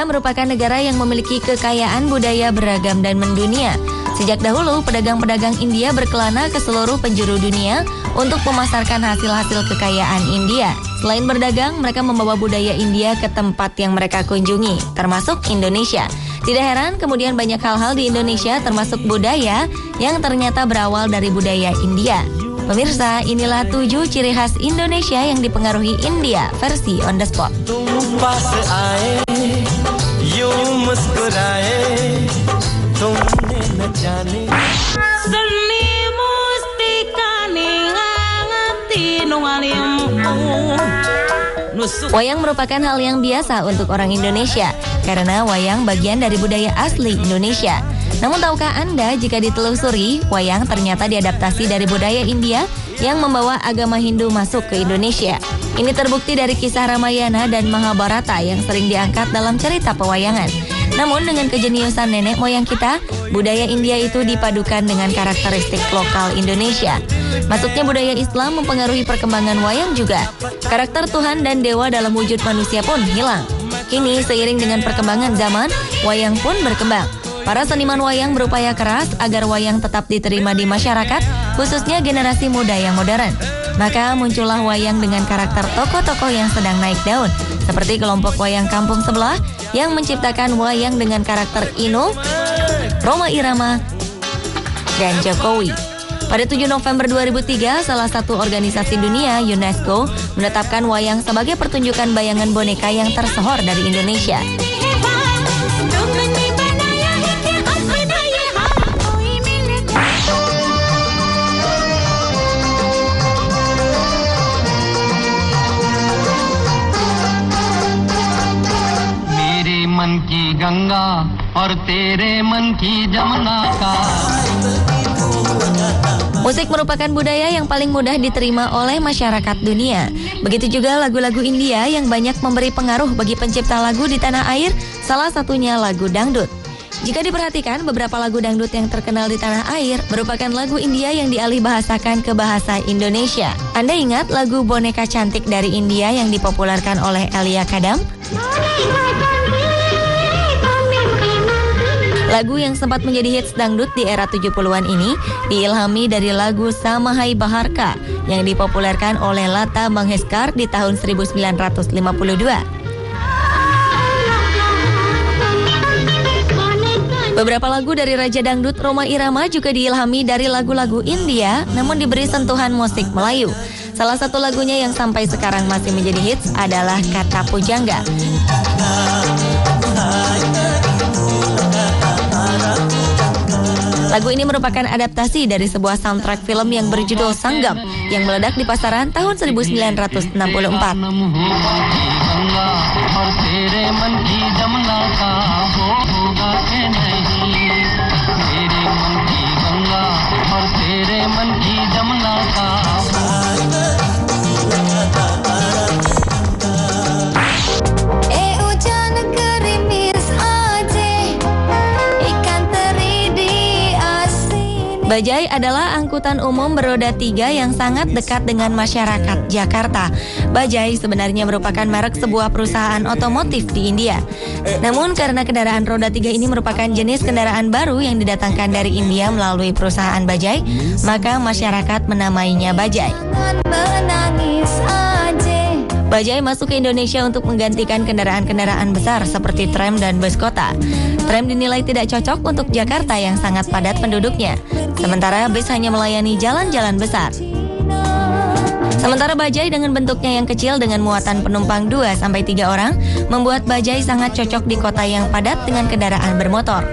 merupakan negara yang memiliki kekayaan budaya beragam dan mendunia. Sejak dahulu, pedagang-pedagang India berkelana ke seluruh penjuru dunia untuk memasarkan hasil-hasil kekayaan India. Selain berdagang, mereka membawa budaya India ke tempat yang mereka kunjungi, termasuk Indonesia. Tidak heran, kemudian banyak hal-hal di Indonesia termasuk budaya yang ternyata berawal dari budaya India. Pemirsa, inilah 7 ciri khas Indonesia yang dipengaruhi India versi On The Spot. Wayang merupakan hal yang biasa untuk orang Indonesia karena wayang bagian dari budaya asli Indonesia. Namun tahukah Anda jika ditelusuri, wayang ternyata diadaptasi dari budaya India yang membawa agama Hindu masuk ke Indonesia. Ini terbukti dari kisah Ramayana dan Mahabharata yang sering diangkat dalam cerita pewayangan. Namun dengan kejeniusan nenek moyang kita, budaya India itu dipadukan dengan karakteristik lokal Indonesia. Masuknya budaya Islam mempengaruhi perkembangan wayang juga. Karakter Tuhan dan Dewa dalam wujud manusia pun hilang. Kini seiring dengan perkembangan zaman, wayang pun berkembang. Para seniman wayang berupaya keras agar wayang tetap diterima di masyarakat, khususnya generasi muda yang modern. Maka muncullah wayang dengan karakter tokoh-tokoh yang sedang naik daun, seperti kelompok wayang kampung sebelah yang menciptakan wayang dengan karakter Inul, Rhoma Irama, dan Jokowi. Pada 7 November 2003, salah satu organisasi dunia, UNESCO, menetapkan wayang sebagai pertunjukan bayangan boneka yang tersohor dari Indonesia. मन की गंगा और तेरे मन की जमुना का. Musik merupakan budaya yang paling mudah diterima oleh masyarakat dunia. Begitu juga lagu-lagu India yang banyak memberi pengaruh bagi pencipta lagu di tanah air, salah satunya lagu dangdut. Jika diperhatikan, beberapa lagu dangdut yang terkenal di tanah air merupakan lagu India yang dialih bahasakan ke bahasa Indonesia. Anda ingat lagu Boneka Cantik dari India yang dipopulerkan oleh Elia Kadam? Lagu yang sempat menjadi hits dangdut di era 70-an ini diilhami dari lagu Samahai Baharka yang dipopulerkan oleh Lata Mangeshkar di tahun 1952. Beberapa lagu dari Raja Dangdut Rhoma Irama juga diilhami dari lagu-lagu India namun diberi sentuhan musik Melayu. Salah satu lagunya yang sampai sekarang masih menjadi hits adalah Kata Pujangga. Lagu ini merupakan adaptasi dari sebuah soundtrack film yang berjudul Sanggam yang meledak di pasaran tahun 1964. Bajai adalah angkutan umum beroda 3 yang sangat dekat dengan masyarakat Jakarta. Bajai sebenarnya merupakan merek sebuah perusahaan otomotif di India. Namun karena kendaraan roda 3 ini merupakan jenis kendaraan baru yang didatangkan dari India melalui perusahaan Bajai, maka masyarakat menamainya Bajai. Bajai masuk ke Indonesia untuk menggantikan kendaraan-kendaraan besar seperti tram dan bus kota. Tram dinilai tidak cocok untuk Jakarta yang sangat padat penduduknya. Sementara bus hanya melayani jalan-jalan besar. Sementara Bajai dengan bentuknya yang kecil dengan muatan penumpang 2-3 orang membuat Bajai sangat cocok di kota yang padat dengan kendaraan bermotor.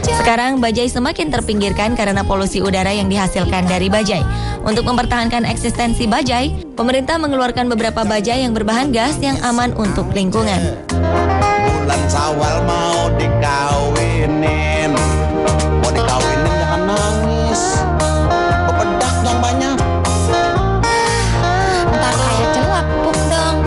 Sekarang Bajai semakin terpinggirkan karena polusi udara yang dihasilkan dari Bajai. Untuk mempertahankan eksistensi Bajai, pemerintah mengeluarkan beberapa Bajai yang berbahan gas yang aman untuk lingkungan. Bulan Syawal mau dikawinin, jangan nangis, bebedak yang banyak. Ntar kayak celapuk dong.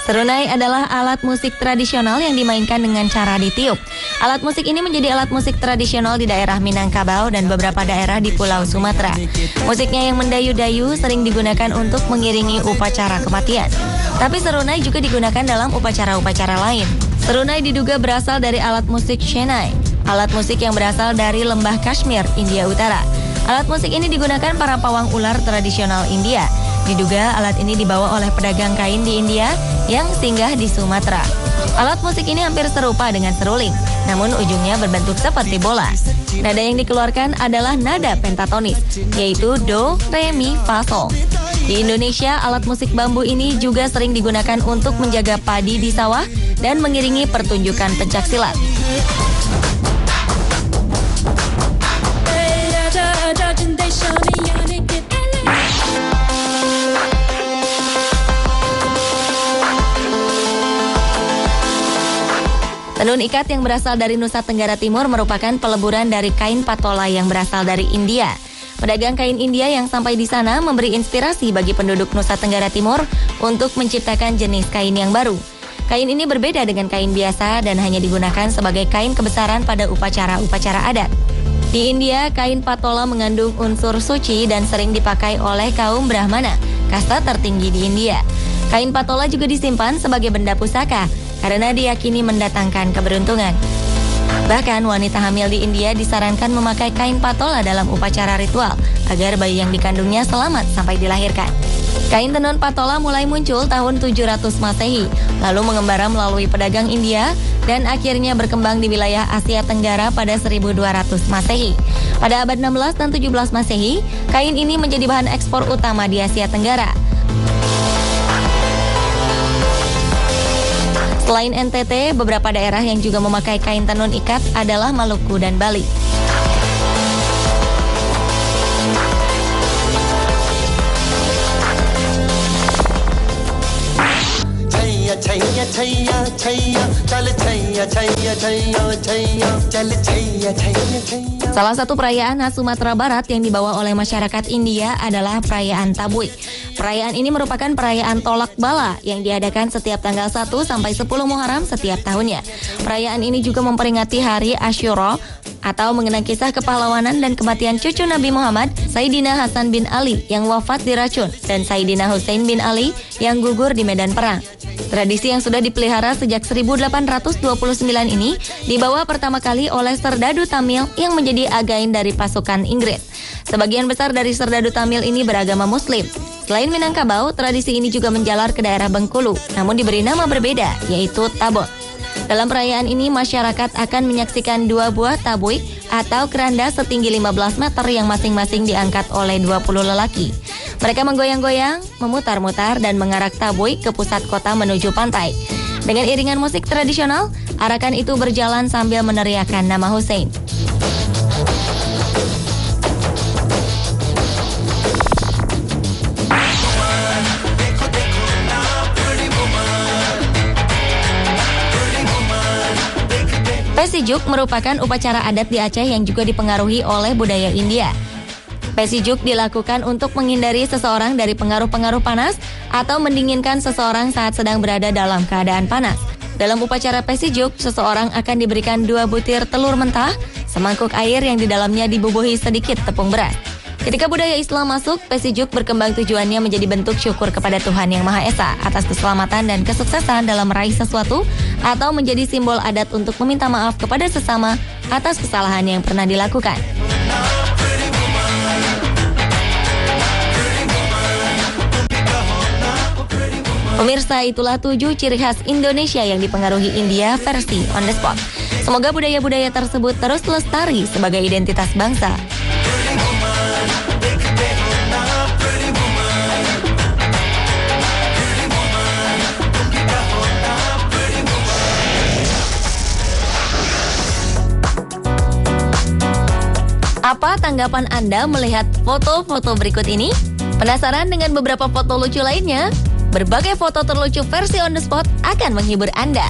Serunai adalah alat musik tradisional yang dimainkan dengan cara ditiup. Alat musik ini menjadi alat musik tradisional di daerah Minangkabau dan beberapa daerah di Pulau Sumatera. Musiknya yang mendayu-dayu sering digunakan untuk mengiringi upacara kematian. Tapi serunai juga digunakan dalam upacara-upacara lain. Serunai diduga berasal dari alat musik Chennai, alat musik yang berasal dari lembah Kashmir, India Utara. Alat musik ini digunakan para pawang ular tradisional India. Diduga alat ini dibawa oleh pedagang kain di India yang singgah di Sumatera. Alat musik ini hampir serupa dengan seruling, namun ujungnya berbentuk seperti bola. Nada yang dikeluarkan adalah nada pentatonis, yaitu do, re, mi, fa, sol. Di Indonesia, alat musik bambu ini juga sering digunakan untuk menjaga padi di sawah dan mengiringi pertunjukan pencaksilat. Tenun ikat yang berasal dari Nusa Tenggara Timur merupakan peleburan dari kain patola yang berasal dari India. Pedagang kain India yang sampai di sana memberi inspirasi bagi penduduk Nusa Tenggara Timur untuk menciptakan jenis kain yang baru. Kain ini berbeda dengan kain biasa dan hanya digunakan sebagai kain kebesaran pada upacara-upacara adat. Di India, kain patola mengandung unsur suci dan sering dipakai oleh kaum Brahmana, kasta tertinggi di India. Kain patola juga disimpan sebagai benda pusaka karena diyakini mendatangkan keberuntungan. Bahkan wanita hamil di India disarankan memakai kain patola dalam upacara ritual agar bayi yang dikandungnya selamat sampai dilahirkan. Kain tenun patola mulai muncul tahun 700 Masehi, lalu mengembara melalui pedagang India dan akhirnya berkembang di wilayah Asia Tenggara pada 1200 Masehi. Pada abad 16 dan 17 Masehi, kain ini menjadi bahan ekspor utama di Asia Tenggara. Selain NTT, beberapa daerah yang juga memakai kain tenun ikat adalah Maluku dan Bali. Salah satu perayaan khas Sumatera Barat yang dibawa oleh masyarakat India adalah perayaan Tabui. Perayaan ini merupakan perayaan tolak bala yang diadakan setiap tanggal 1 sampai 10 Muharram setiap tahunnya. Perayaan ini juga memperingati hari Asyura atau mengenang kisah kepahlawanan dan kematian cucu Nabi Muhammad, Sayyidina Hasan bin Ali yang wafat diracun dan Sayyidina Hussein bin Ali yang gugur di medan perang. Tradisi yang sudah dipelihara sejak 1829 ini dibawa pertama kali oleh Serdadu Tamil yang menjadi agen dari pasukan Inggris. Sebagian besar dari Serdadu Tamil ini beragama Muslim. Selain Minangkabau, tradisi ini juga menjalar ke daerah Bengkulu, namun diberi nama berbeda, yaitu Tabot. Dalam perayaan ini, masyarakat akan menyaksikan 2 buah tabui atau keranda setinggi 15 meter yang masing-masing diangkat oleh 20 lelaki. Mereka menggoyang-goyang, memutar-mutar, dan mengarak tabui ke pusat kota menuju pantai. Dengan iringan musik tradisional, arakan itu berjalan sambil meneriakkan nama Hussein. Pesijuk merupakan upacara adat di Aceh yang juga dipengaruhi oleh budaya India. Pesijuk dilakukan untuk menghindari seseorang dari pengaruh-pengaruh panas atau mendinginkan seseorang saat sedang berada dalam keadaan panas. Dalam upacara pesijuk, seseorang akan diberikan 2 butir telur mentah, semangkuk air yang di dalamnya dibubuhi sedikit tepung beras. Ketika budaya Islam masuk, pesijuk berkembang tujuannya menjadi bentuk syukur kepada Tuhan Yang Maha Esa atas keselamatan dan kesuksesan dalam meraih sesuatu atau menjadi simbol adat untuk meminta maaf kepada sesama atas kesalahan yang pernah dilakukan. Pemirsa, itulah 7 ciri khas Indonesia yang dipengaruhi India versi On The Spot. Semoga budaya-budaya tersebut terus lestari sebagai identitas bangsa. Apa tanggapan Anda melihat foto-foto berikut ini? Penasaran dengan beberapa foto lucu lainnya? Berbagai foto terlucu versi On The Spot akan menghibur Anda.